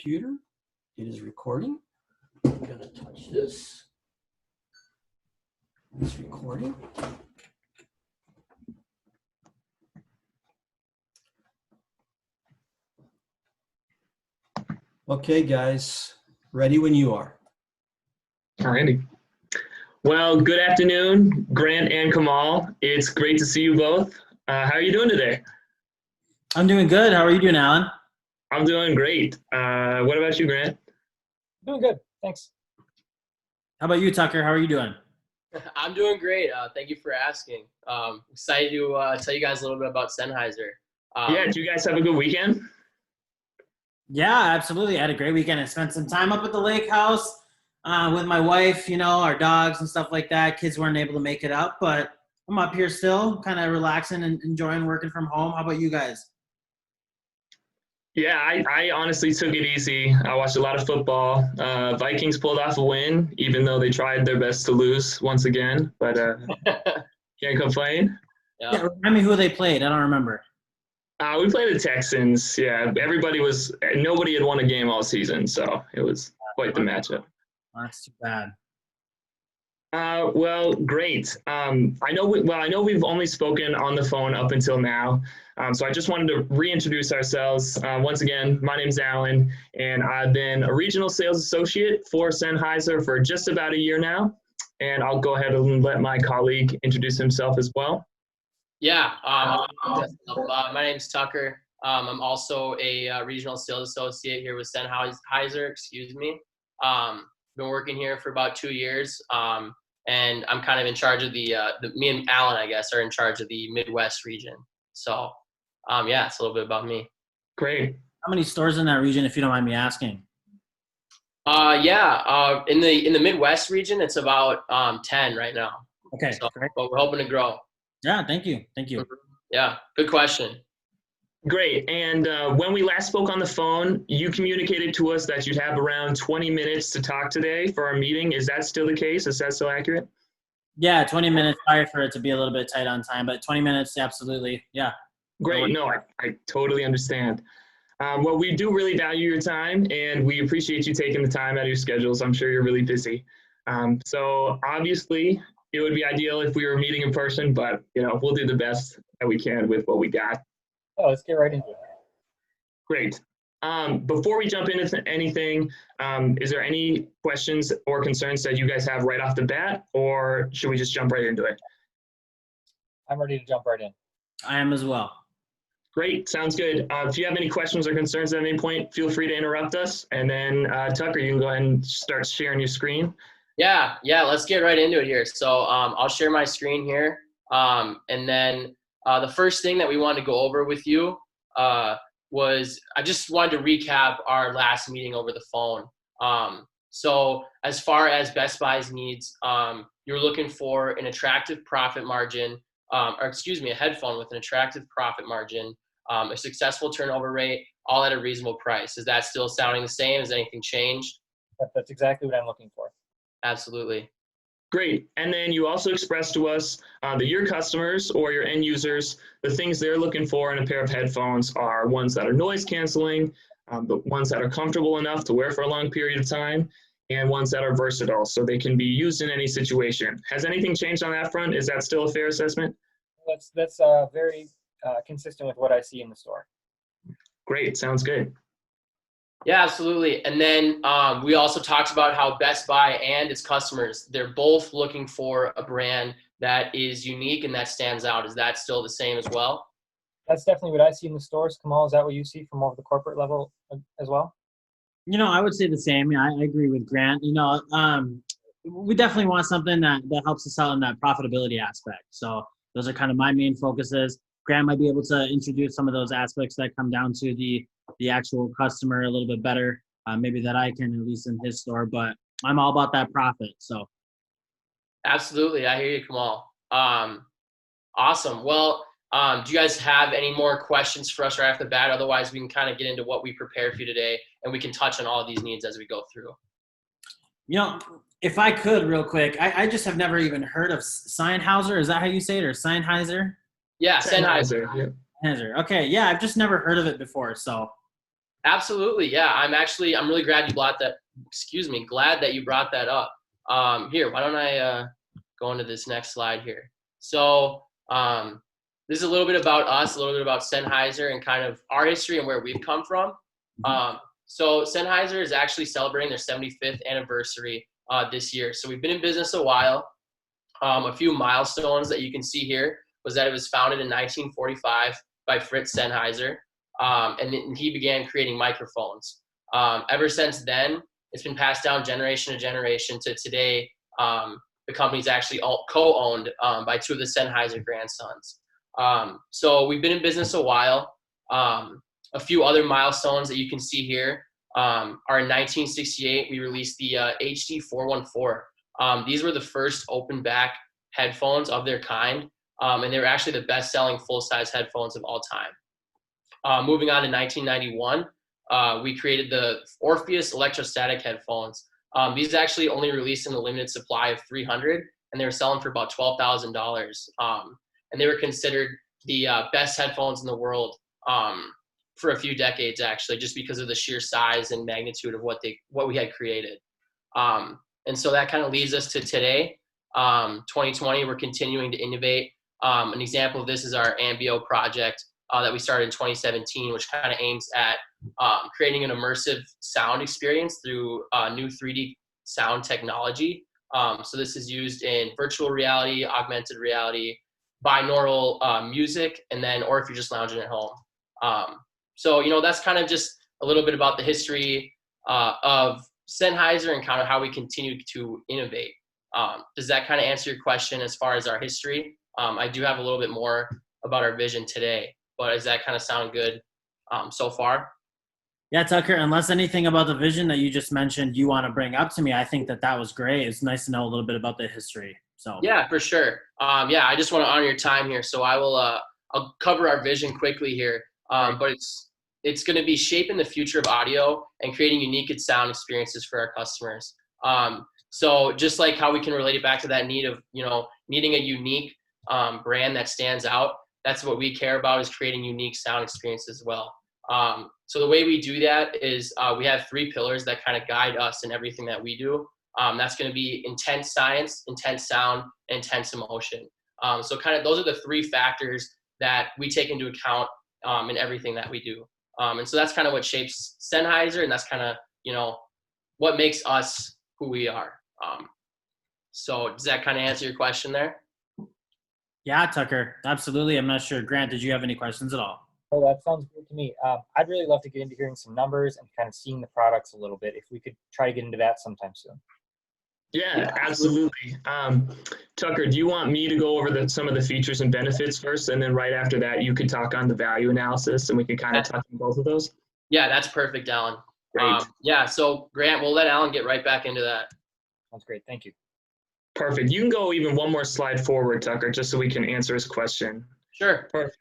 computer. It is recording. I'm going to touch this. It's recording. Okay, guys, ready when you are. Alrighty. Well, good afternoon, Grant and Kamal. It's great to see you both. How are you doing today? I'm doing good. How are you doing, Alan? I'm doing great. What about you, Grant? Doing good, thanks. How about you, Tucker? How are you doing? I'm doing great. Thank you for asking. Excited to tell you guys a little bit about Sennheiser. Yeah, do you guys have a good weekend? Yeah, absolutely. I had a great weekend. I spent some time up at the lake house with my wife, our dogs and stuff like that. Kids weren't able to make it up, but I'm up here still, kind of relaxing and enjoying working from home. How about you guys? Yeah, I honestly took it easy. I watched a lot of football. Vikings pulled off a win, even though they tried their best to lose once again, but can't complain. Yeah, remind me who they played. I don't remember. We played the Texans. Yeah, nobody had won a game all season, so it was quite the matchup. That's too bad. Well, great. I know we've only spoken on the phone up until now, so I just wanted to reintroduce ourselves. Once again, my name's Alan, and I've been a regional sales associate for Sennheiser for just about a year now, and I'll go ahead and let my colleague introduce himself as well. Yeah, my name's Tucker. I'm also a regional sales associate here with Sennheiser. Excuse me. Been working here for about 2 years. And I'm kind of in charge of me and Alan, I guess, are in charge of the Midwest region. So, yeah, it's a little bit about me. Great. How many stores in that region, if you don't mind me asking? In the Midwest region, it's about 10 right now. Okay, so, great. But we're hoping to grow. Yeah, thank you. Yeah, good question. Great. And when we last spoke on the phone, you communicated to us that you'd have around 20 minutes to talk today for our meeting. Is that still the case? Is that still accurate? Yeah, 20 minutes. Sorry for it to be a little bit tight on time, but 20 minutes, absolutely. Yeah. Great. No, I totally understand. Well, we do really value your time, and we appreciate you taking the time out of your schedules. I'm sure you're really busy. So obviously, it would be ideal if we were meeting in person, but we'll do the best that we can with what we got. Oh, let's get right into it. Great. Before we jump into anything, is there any questions or concerns that you guys have right off the bat, or should we just jump right into it? I'm ready to jump right in. I am as well. Great. Sounds good. If you have any questions or concerns at any point, feel free to interrupt us. And then, Tucker, you can go ahead and start sharing your screen. Yeah, let's get right into it here. So I'll share my screen here. And then the first thing that we wanted to go over with you was I just wanted to recap our last meeting over the phone. So as far as Best Buy's needs, you're looking for an attractive profit margin, a headphone with an attractive profit margin, a successful turnover rate, all at a reasonable price. Is that still sounding the same? Has anything changed? That's exactly what I'm looking for. Absolutely. Great. And then you also expressed to us that your customers or your end users, the things they're looking for in a pair of headphones are ones that are noise canceling, the ones that are comfortable enough to wear for a long period of time, and ones that are versatile so they can be used in any situation. Has anything changed on that front? Is that still a fair assessment? That's very consistent with what I see in the store. Great. Sounds good. Yeah, absolutely. And then we also talked about how Best Buy and its customers, they're both looking for a brand that is unique and that stands out. Is that still the same as well? That's definitely what I see in the stores. Kamal, is that what you see from over the corporate level as well? I would say the same. Yeah, I agree with Grant. We definitely want something that helps us out in that profitability aspect. So those are kind of my main focuses. Grant might be able to introduce some of those aspects that come down to the actual customer a little bit better, maybe that I can, at least in his store, but I'm all about that profit. So. Absolutely. I hear you, Kamal. Awesome. Well, do you guys have any more questions for us right off the bat? Otherwise, we can kind of get into what we prepared for you today, and we can touch on all of these needs as we go through. If I could real quick, I just have never even heard of Sennheiser. Is that how you say it, or Sennheiser? Yeah, Sennheiser. Yeah. Okay, yeah, I've just never heard of it before, so. Absolutely. Yeah. I'm really glad you brought that. Excuse me. Glad that you brought that up. Here, why don't I go into this next slide here? So this is a little bit about us, a little bit about Sennheiser and kind of our history and where we've come from. So Sennheiser is actually celebrating their 75th anniversary this year. So we've been in business a while. A few milestones that you can see here was that it was founded in 1945 by Fritz Sennheiser. And then he began creating microphones. Ever since then, it's been passed down generation to generation to today. The company's actually co-owned by two of the Sennheiser grandsons. So we've been in business a while. A few other milestones that you can see here are in 1968, we released the HD 414. These were the first open back headphones of their kind, and they were actually the best-selling full-size headphones of all time. Moving on to 1991, we created the Orpheus electrostatic headphones. These actually only released in a limited supply of 300, and they were selling for about $12,000. And they were considered the best headphones in the world for a few decades, actually, just because of the sheer size and magnitude of what we had created. And so that kind of leads us to today, 2020. We're continuing to innovate. An example of this is our Ambio project that we started in 2017, which kind of aims at creating an immersive sound experience through new 3D sound technology. So this is used in virtual reality, augmented reality, binaural music, and then, or if you're just lounging at home. So, that's kind of just a little bit about the history of Sennheiser and kind of how we continue to innovate. Does that kind of answer your question as far as our history? I do have a little bit more about our vision today, but does that kind of sound good so far? Yeah, Tucker, unless anything about the vision that you just mentioned you want to bring up to me, I think that was great. It's nice to know a little bit about the history. So yeah, for sure. Yeah, I just want to honor your time here. So I'll cover our vision quickly here. But it's going to be shaping the future of audio and creating unique sound experiences for our customers. So just like how we can relate it back to that need of, needing a unique brand that stands out, that's what we care about, is creating unique sound experiences as well. So the way we do that is we have 3 pillars that kind of guide us in everything that we do. That's going to be intense science, intense sound, and intense emotion. So kind of those are the 3 factors that we take into account in everything that we do. And so that's kind of what shapes Sennheiser, and that's kind of, what makes us who we are. So does that kind of answer your question there? yeah, Tucker, absolutely. I'm not sure. Grant, did you have any questions at all? Oh, that sounds good to me. I'd really love to get into hearing some numbers and kind of seeing the products a little bit. If we could try to get into that sometime soon. Yeah, absolutely. Tucker, do you want me to go over some of the features and benefits first, and then right after that, you could talk on the value analysis, and we can kind of touch on both of those? Yeah, that's perfect, Alan. Great. Yeah, so Grant, we'll let Alan get right back into that. Sounds great. Thank you. Perfect. You can go even one more slide forward, Tucker, just so we can answer his question. Sure. Perfect.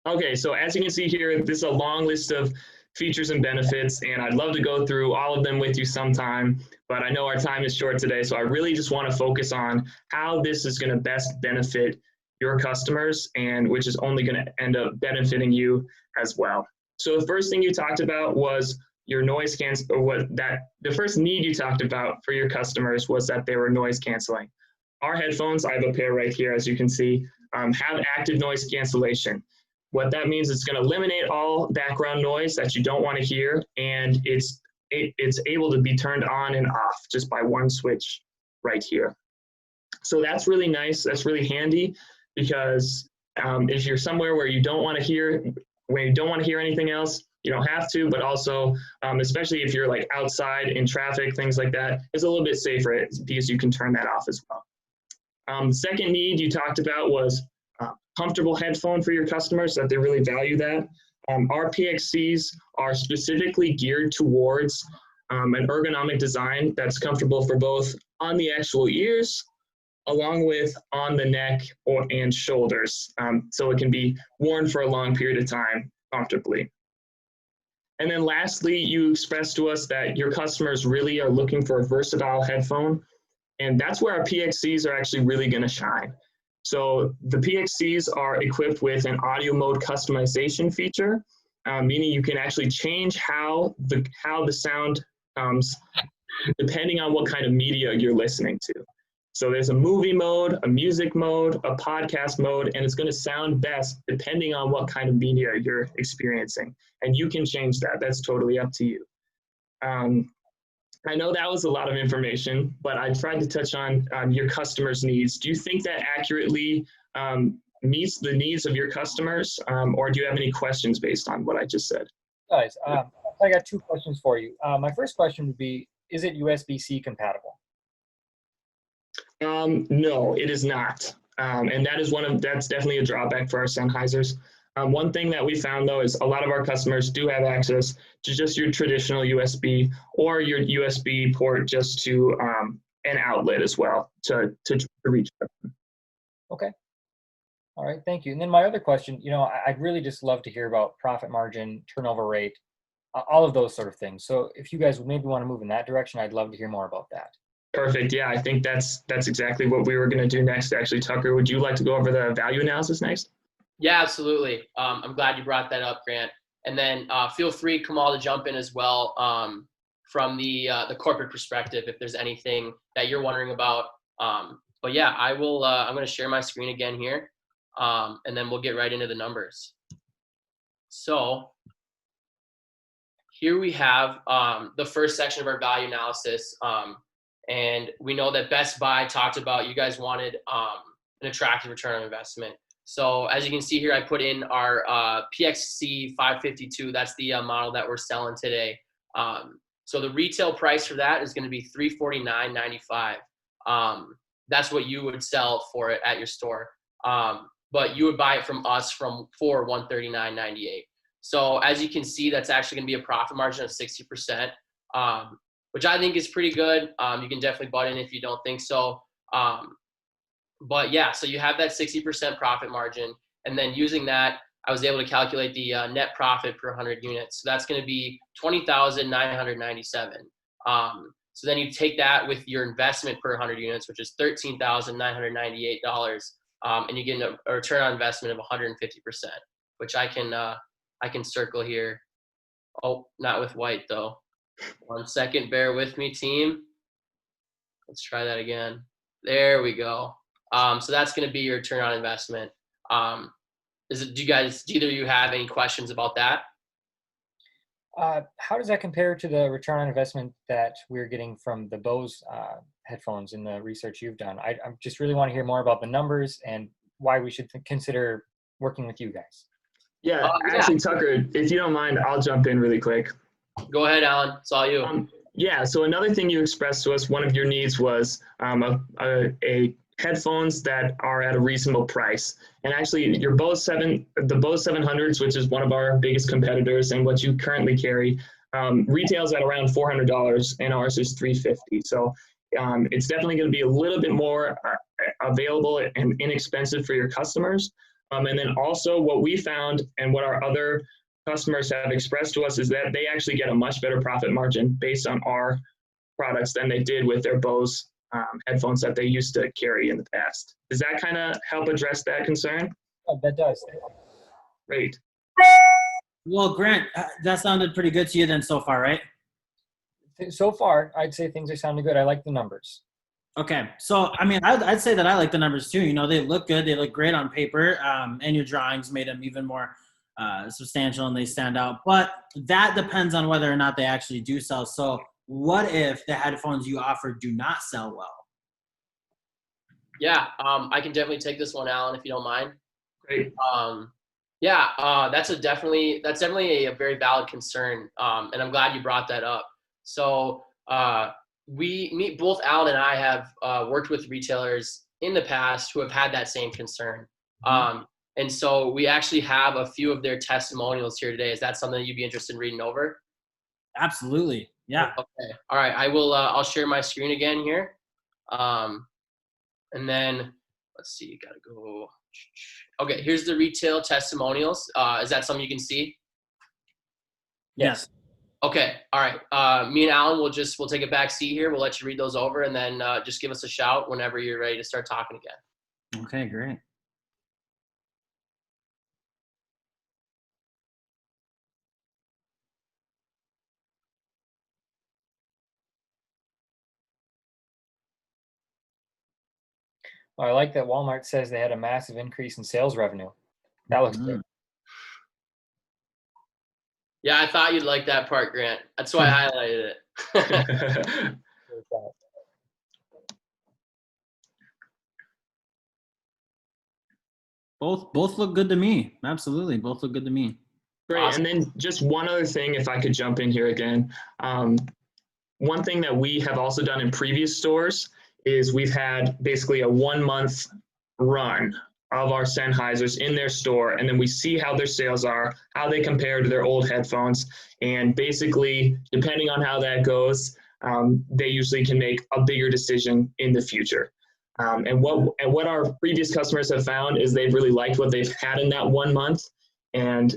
Okay, so as you can see here, this is a long list of features and benefits, and I'd love to go through all of them with you sometime, but I know our time is short today, so I really just want to focus on how this is going to best benefit your customers, and which is only going to end up benefiting you as well. So the first thing you talked about was your noise cancel, or the first need you talked about for your customers was that they were noise canceling. Our headphones, I have a pair right here, as you can see, have active noise cancellation. What that means is it's going to eliminate all background noise that you don't want to hear, and it's able to be turned on and off just by one switch right here. So that's really nice. That's really handy, because if you're somewhere where you don't want to hear anything else, you don't have to. But also, especially if you're like outside in traffic, things like that, it's a little bit safer because you can turn that off as well. The second need you talked about was comfortable headphone for your customers, that they really value that. Our PXCs are specifically geared towards an ergonomic design that's comfortable for both on the actual ears, along with on the neck and shoulders, so it can be worn for a long period of time comfortably. And then lastly, you expressed to us that your customers really are looking for a versatile headphone, and that's where our PXCs are actually really going to shine. So the PXCs are equipped with an audio mode customization feature, meaning you can actually change how the sound comes depending on what kind of media you're listening to. So there's a movie mode, a music mode, a podcast mode, and it's going to sound best depending on what kind of media you're experiencing. And you can change that. That's totally up to you. I know that was a lot of information, but I tried to touch on your customers' needs. Do you think that accurately meets the needs of your customers, or do you have any questions based on what I just said? Guys, I got 2 questions for you. My first question would be, is it USB-C compatible? No, it is not. And that's definitely a drawback for our Sennheisers. One thing that we found, though, is a lot of our customers do have access to just your traditional USB or your USB port just to an outlet as well to reach them. Okay. All right, thank you. And then my other question, I'd really just love to hear about profit margin, turnover rate, all of those sort of things. So if you guys would maybe want to move in that direction, I'd love to hear more about that. Perfect. Yeah, I think that's exactly what we were going to do next. Actually, Tucker, would you like to go over the value analysis next? Yeah, absolutely. I'm glad you brought that up, Grant. And then feel free, Kamal, to jump in as well from the corporate perspective if there's anything that you're wondering about. But yeah, I will. I'm going to share my screen again here, and then we'll get right into the numbers. So here we have the first section of our value analysis. And we know that Best Buy talked about you guys wanted an attractive return on investment. So as you can see here, I put in our PXC 552. That's the model that we're selling today. So the retail price for that is going to be $349.95. That's what you would sell for it at your store. But you would buy it from us for $139.98. So as you can see, that's actually going to be a profit margin of 60%, which I think is pretty good. You can definitely butt in if you don't think so. But yeah, so you have that 60% profit margin. And then using that, I was able to calculate the net profit per 100 units. So that's going to be $20,997. So then you take that with your investment per 100 units, which is $13,998. And you get a return on investment of 150%, which I can circle here. Oh, not with white though. 1 second, bear with me, team. Let's try that again. There we go. So that's going to be your return on investment. Do either of you have any questions about that? How does that compare to the return on investment that we're getting from the Bose headphones in the research you've done? I just really want to hear more about the numbers and why we should consider working with you guys. Yeah, actually, Tucker, if you don't mind, I'll jump in really quick. Go ahead, Alan. It's all you. Yeah, so another thing you expressed to us, one of your needs was a headphones that are at a reasonable price. And actually, the Bose 700s, which is one of our biggest competitors and what you currently carry, retails at around $400, and ours is $350. So it's definitely going to be a little bit more available and inexpensive for your customers. And then also what we found and what our other customers have expressed to us is that they actually get a much better profit margin based on our products than they did with their Bose headphones that they used to carry in the past. Does that kind of help address that concern? Oh, that does. Great. Well, Grant, that sounded pretty good to you then so far, right? So far, I'd say things are sounding good. I like the numbers. Okay, so I mean, I'd say that I like the numbers too. They look good. They look great on paper, and your drawings made them even more substantial and they stand out. But that depends on whether or not they actually do sell. So what if the headphones you offer do not sell well? Yeah, I can definitely take this one, Alan, if you don't mind. Great. That's definitely a very valid concern, and I'm glad you brought that up. So both Alan and I have worked with retailers in the past who have had that same concern. And so we actually have a few of their testimonials here today. Is that something that you'd be interested in reading over? Absolutely. Yeah. Okay. All right. I will. I'll share my screen again here. And then let's see. You gotta go. Okay. Here's the retail testimonials. Is that something you can see? Yes. Okay. All right. Me and Alan we'll take a back seat here. We'll let you read those over, and then just give us a shout whenever you're ready to start talking again. Okay. Great. Well, I like that Walmart says they had a massive increase in sales revenue. That looks good. Yeah, I thought you'd like that part, Grant. That's why I highlighted it. Both look good to me. Absolutely, both look good to me. Great. Awesome. And then just one other thing, if I could jump in here again. One thing that we have also done in previous stores is we've had basically a 1 month run of our Sennheisers in their store, and then we see how their sales are, how they compare to their old headphones, and basically, depending on how that goes, they usually can make a bigger decision in the future. And what our previous customers have found is they've really liked what they've had in that 1 month, and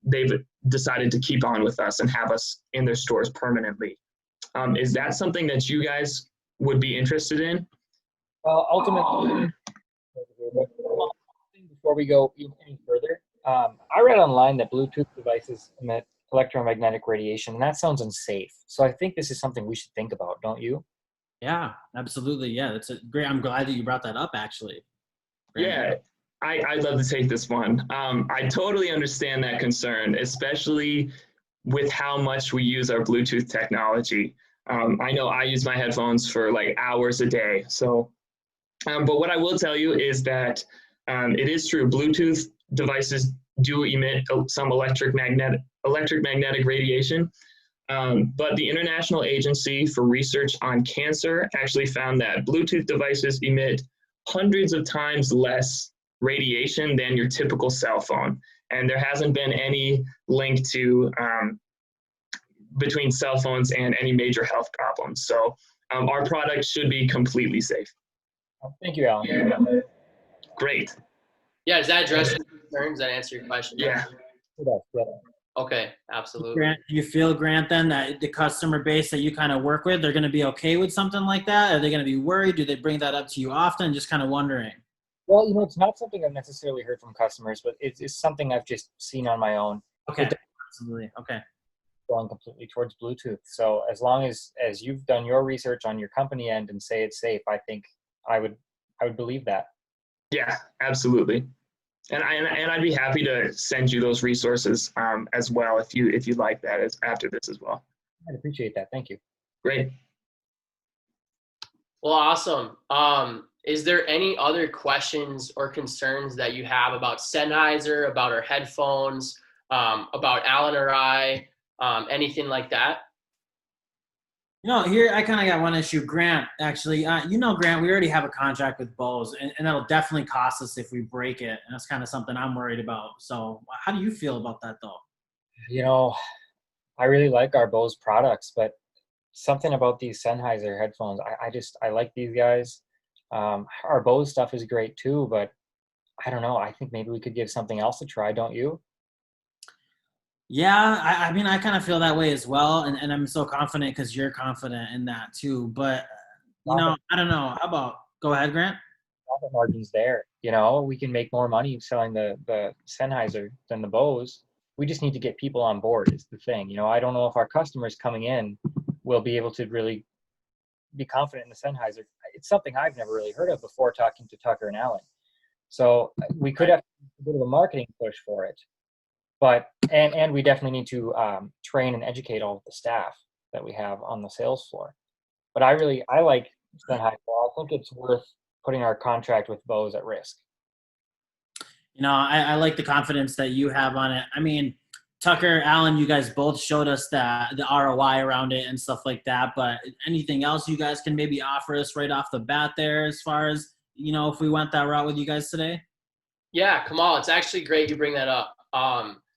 they've decided to keep on with us and have us in their stores permanently. Is that something that you guys would be interested in? Well, ultimately, before we go any further, I read online that Bluetooth devices emit electromagnetic radiation, and that sounds unsafe. So I think this is something we should think about, don't you? Yeah, absolutely. Yeah, that's a great. I'm glad that you brought that up. Actually. Yeah, I'd love to take this one. I totally understand that concern, especially with how much we use our Bluetooth technology. I know I use my headphones for like hours a day. So, but what I will tell you is that it is true. Bluetooth devices do emit some electromagnetic radiation. But the International Agency for Research on Cancer actually found that Bluetooth devices emit hundreds of times less radiation than your typical cell phone. And there hasn't been any link to between cell phones and any major health problems. So our product should be completely safe. Thank you, Alan. Great. Yeah, does that address your concerns? Does that answer your question? Yeah. Okay, absolutely. Grant, do you feel, Grant, then that the customer base that you kind of work with, they're going to be okay with something like that? Are they going to be worried? Do they bring that up to you often? Just kind of wondering. Well, it's not something I've necessarily heard from customers, but it's something I've just seen on my own. Okay, absolutely. Okay. Going completely towards Bluetooth. So as long as you've done your research on your company end and say it's safe, I think I would believe that. Yeah, absolutely. And I'd be happy to send you those resources as well if you'd like that after this as well. I'd appreciate that. Thank you. Great. Well, awesome. Is there any other questions or concerns that you have about Sennheiser, about our headphones, about Alan or I, anything like that? Here I kind of got one issue. Grant, actually, Grant, we already have a contract with Bose, and that'll definitely cost us if we break it. And that's kind of something I'm worried about. So how do you feel about that, though? I really like our Bose products, but something about these Sennheiser headphones, I like these guys. Our Bose stuff is great too, but I don't know. I think maybe we could give something else a try, don't you? Yeah, I mean, I kind of feel that way as well. And I'm so confident because you're confident in that too. But, I don't know. How about, go ahead, Grant? Profit margins there. We can make more money selling the Sennheiser than the Bose. We just need to get people on board is the thing. I don't know if our customers coming in will be able to really be confident in the Sennheiser. It's something I've never really heard of before talking to Tucker and Alan. So we could have a bit of a marketing push for it. But and we definitely need to train and educate all of the staff that we have on the sales floor. But I like Sennheiser. I think it's worth putting our contract with Bose at risk. I like the confidence that you have on it. I mean, Tucker, Alan, you guys both showed us the ROI around it and stuff like that. But anything else you guys can maybe offer us right off the bat there as far as, if we went that route with you guys today? Yeah, Kamal, it's actually great you bring that up.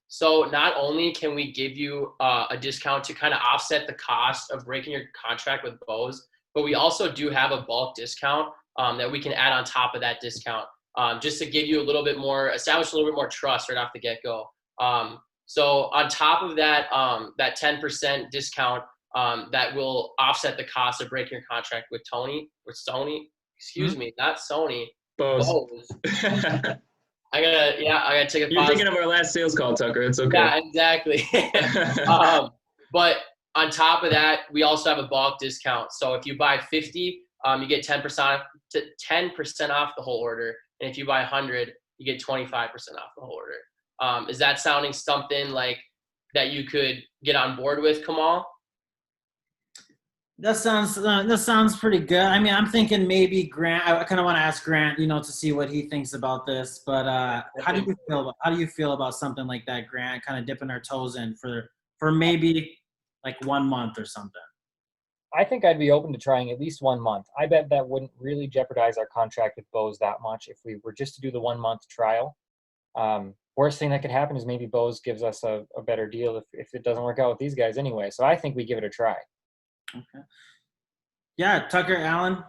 So not only can we give you a discount to kind of offset the cost of breaking your contract with Bose, but we also do have a bulk discount that we can add on top of that discount just to give you establish a little bit more trust right off the get-go. So on top of that, that 10% discount that will offset the cost of breaking your contract with Sony, not Sony, Bose. I gotta take a pause. You're thinking of our last sales call, Tucker. It's okay. Yeah, exactly. But on top of that, we also have a bulk discount. So if you buy 50 you get 10% off the whole order. And if you buy 100, you get 25% off the whole order. Is that sounding something like that you could get on board with, Kamal? That sounds pretty good. I mean, I'm thinking maybe Grant. I kind of want to ask Grant, to see what he thinks about this. But how do you feel about something like that, Grant? Kind of dipping our toes in for maybe like 1 month or something. I think I'd be open to trying at least 1 month. I bet that wouldn't really jeopardize our contract with Bose that much if we were just to do the 1 month trial. Worst thing that could happen is maybe Bose gives us a better deal if it doesn't work out with these guys anyway. So I think we give it a try. Okay. Yeah, Tucker, Alan,